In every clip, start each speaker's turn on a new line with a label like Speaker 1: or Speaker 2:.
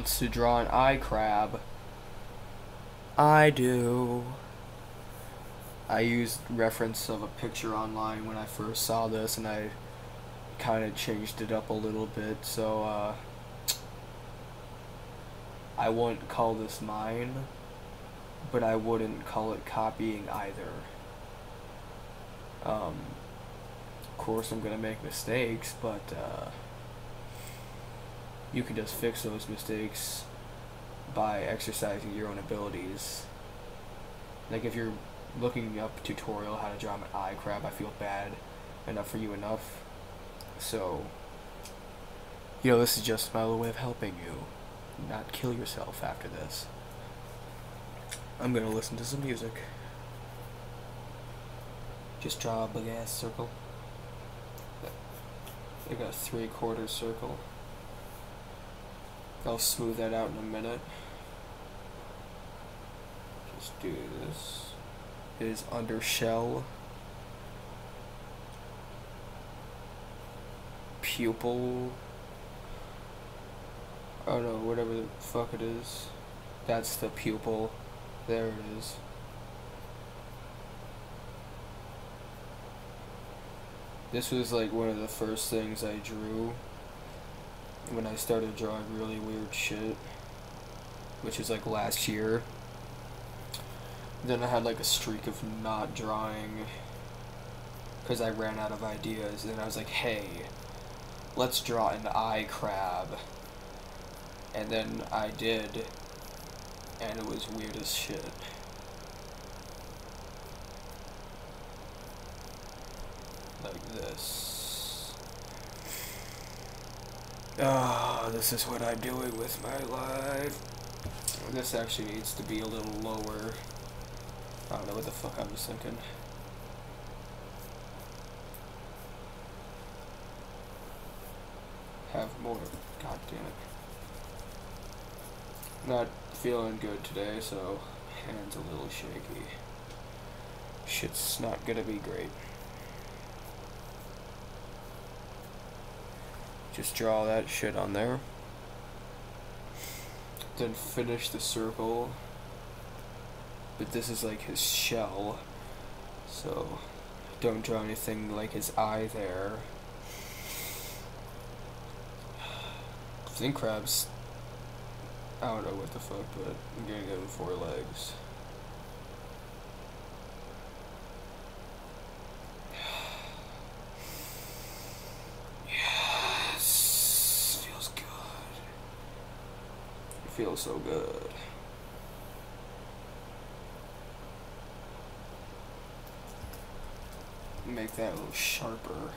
Speaker 1: wants to draw an eye crab. I do. I used reference of a picture online when I first saw this, and I kind of changed it up a little bit, so I wouldn't call this mine, but I wouldn't call it copying either. Of course I'm gonna make mistakes, but you can just fix those mistakes by exercising your own abilities. Like if you're looking up a tutorial how to draw an eye crab, I feel bad enough for you enough. So, this is just my little way of helping you not kill yourself after this. I'm gonna listen to some music. Just draw a big ass circle. I got a 3/4 circle. I'll smooth that out in a minute. Just do this. It is under shell. Pupil. Oh no, whatever the fuck it is. That's the pupil. There it is. This was like one of the first things I drew when I started drawing really weird shit, which is like last year. Then I had like a streak of not drawing because I ran out of ideas, and I was like, hey, let's draw an eye crab. And then I did, and it was weird as shit. Like this. This is what I'm doing with my life. This actually needs to be a little lower. I don't know what the fuck I was thinking. Have more. God damn it. Not feeling good today, so hand's a little shaky. Shit's not gonna be great. Just draw that shit on there. Then finish the circle. But this is like his shell, so don't draw anything like his eye there. Think crabs, I don't know what the fuck, but I'm gonna give him 4 legs. Yes, feels good. It feels so good. Make that a little sharper.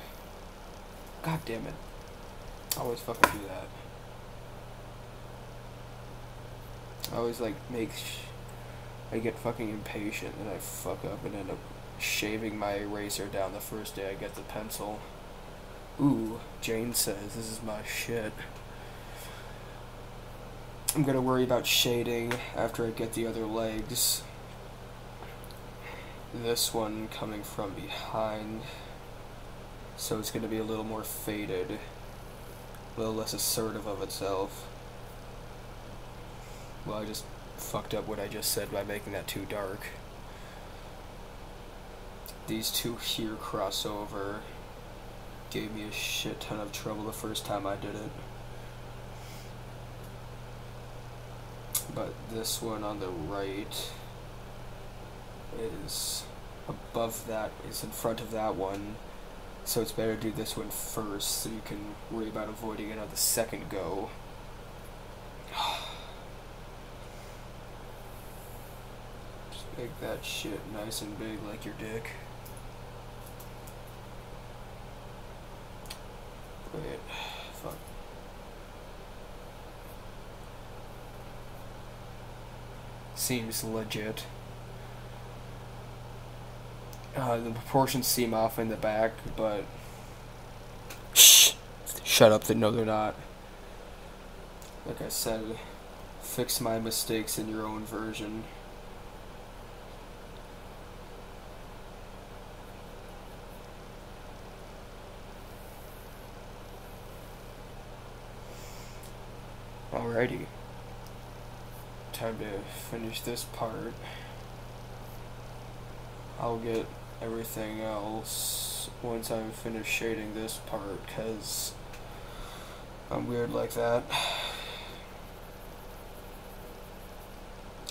Speaker 1: God damn it. I always fucking do that. I always like I get fucking impatient and I fuck up and end up shaving my eraser down the first day I get the pencil. Ooh, Jane says this is my shit. I'm gonna worry about shading after I get the other legs. This one coming from behind, so it's going to be a little more faded, a little less assertive of itself. Well, I just fucked up what I just said by making that too dark. These two here cross over. Gave me a shit ton of trouble the first time I did it. But this one on the right is above that, is in front of that one, so it's better to do this one first so you can worry about avoiding it on the second go. Just make that shit nice and big like your dick. Wait, fuck. Seems legit. The proportions seem off in the back, but shh, shut up. No, they're not. Like I said, fix my mistakes in your own version. Alrighty. time to finish this part. I'll get everything else once I'm finished shading this part, because I'm weird like that.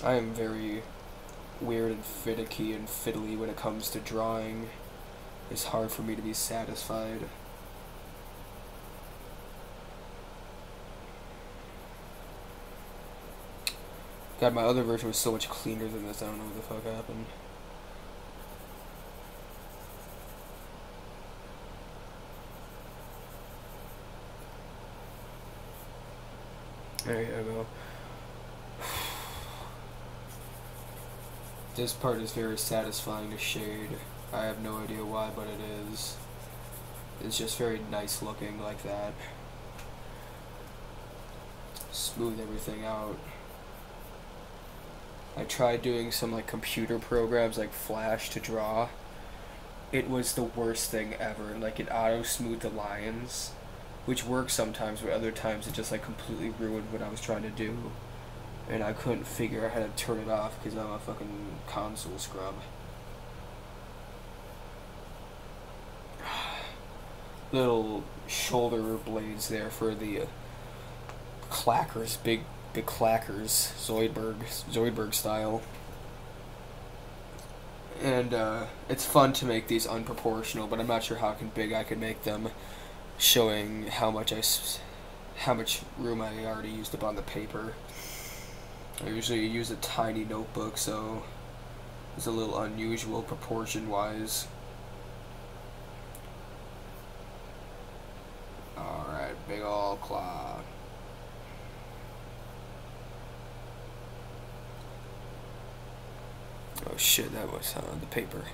Speaker 1: I am very weird and finicky and fiddly when it comes to drawing. It's hard for me to be satisfied. God, my other version was so much cleaner than this. I don't know what the fuck happened. There you go. This part is very satisfying to shade. I have no idea why, but it is. It's just very nice looking like that. Smooth everything out. I tried doing some like computer programs like Flash to draw. It was the worst thing ever. Like, it auto-smoothed the lines, which works sometimes, but other times it just like completely ruined what I was trying to do. And I couldn't figure out how to turn it off because I'm a fucking console scrub. Little shoulder blades there for the clackers, big clackers, Zoidberg style. And it's fun to make these unproportional, but I'm not sure how big I can make them, showing how much room I already used up on the paper. I usually use a tiny notebook, so it's a little unusual proportion-wise. Alright, big ol' claw. Oh shit, that was the paper.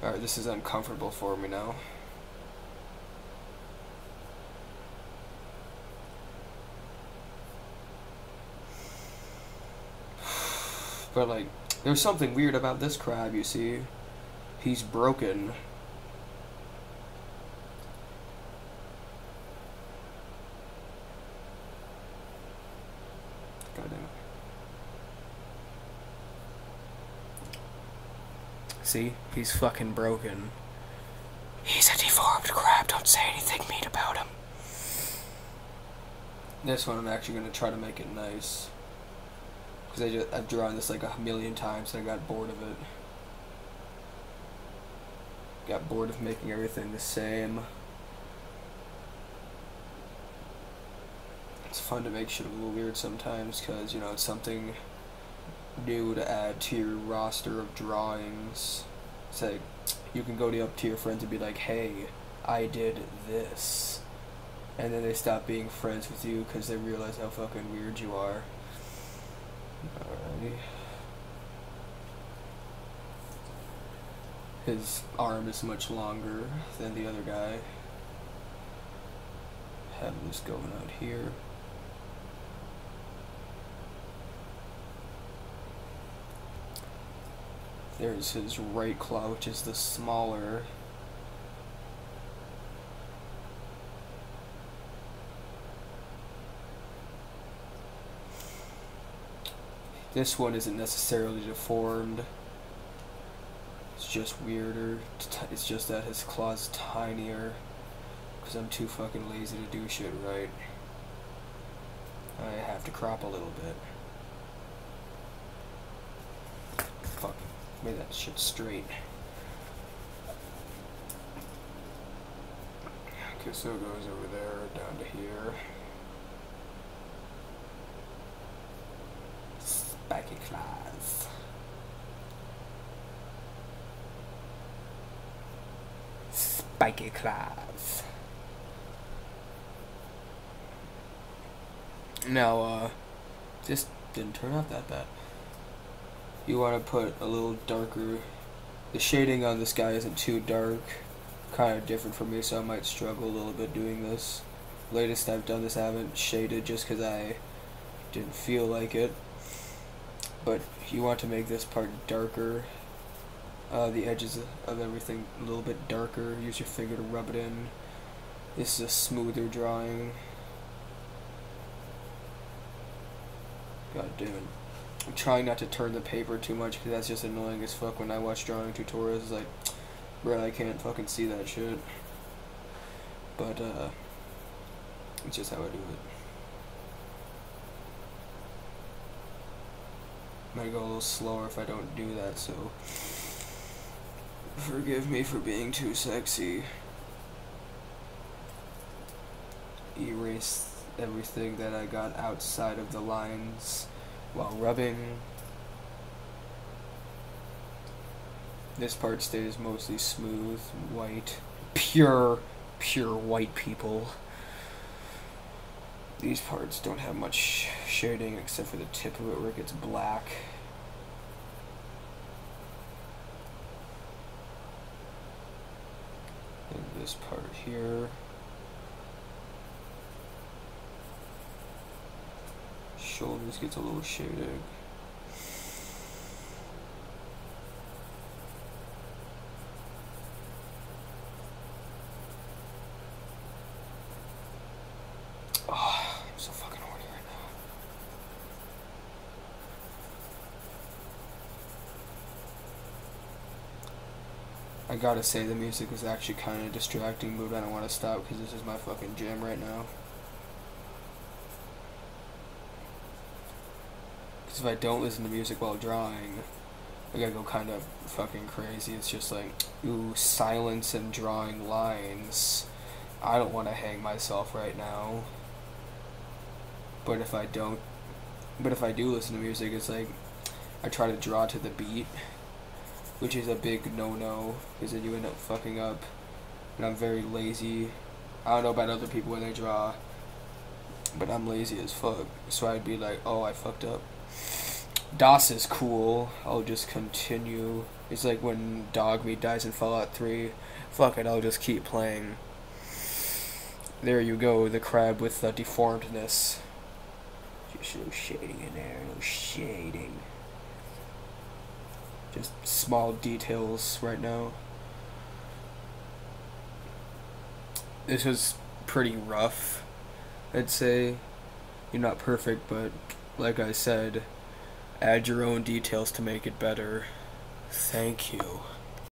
Speaker 1: Alright, this is uncomfortable for me now. But like, there's something weird about this crab, you see. He's broken. God damn it. See? He's fucking broken. He's a deformed crab, don't say anything mean about him. This one I'm actually going to try to make it nice. Because I've drawn this like 1,000,000 times and I got bored of it. Got bored of making everything the same. It's fun to make shit a little weird sometimes because, you know, it's something new to add to your roster of drawings. It's like, you can go up to your friends and be like, hey, I did this. And then they stop being friends with you because they realize how fucking weird you are. Alrighty. His arm is much longer than the other guy. Have this going out here. There's his right claw, which is the smaller. This one isn't necessarily deformed. It's just weirder. It's just that his claw's tinier. Because I'm too fucking lazy to do shit right. I have to crop a little bit. Fuck. Made that shit straight. Okay, so it goes over there, down to here. Spiky claws. Spiky claws. Now, this didn't turn out that bad. You want to put a little darker. The shading on this guy isn't too dark. Kind of different for me, so I might struggle a little bit doing this. Latest I've done this, I haven't shaded just because I didn't feel like it. But you want to make this part darker. The edges of everything a little bit darker. Use your finger to rub it in. This is a smoother drawing. God damn it. I'm trying not to turn the paper too much because that's just annoying as fuck when I watch drawing tutorials. It's like, bro, I can't fucking see that shit. But, it's just how I do it. Might go a little slower if I don't do that, so forgive me for being too sexy. Erase everything that I got outside of the lines while rubbing. This part stays mostly smooth, white, pure white people. These parts don't have much shading except for the tip of it where it gets black. And this part here. Shoulders gets a little shading. Oh, I'm so fucking horny right now. I gotta say the music is actually kind of distracting, but I don't want to stop because this is my fucking jam right now. Because if I don't listen to music while drawing, I gotta go kind of fucking crazy. It's just like, ooh, silence and drawing lines. I don't want to hang myself right now. But if I do listen to music, it's like, I try to draw to the beat, which is a big no-no, because then you end up fucking up, and I'm very lazy. I don't know about other people when they draw, but I'm lazy as fuck, so I'd be like, oh, I fucked up. DOS is cool, I'll just continue. It's like when Dog Meat dies in Fallout 3, fuck it, I'll just keep playing. There you go, the crab with the deformedness. Just no shading in there, no shading. Just small details right now. This was pretty rough, I'd say. You're not perfect, but like I said, add your own details to make it better. Thank you.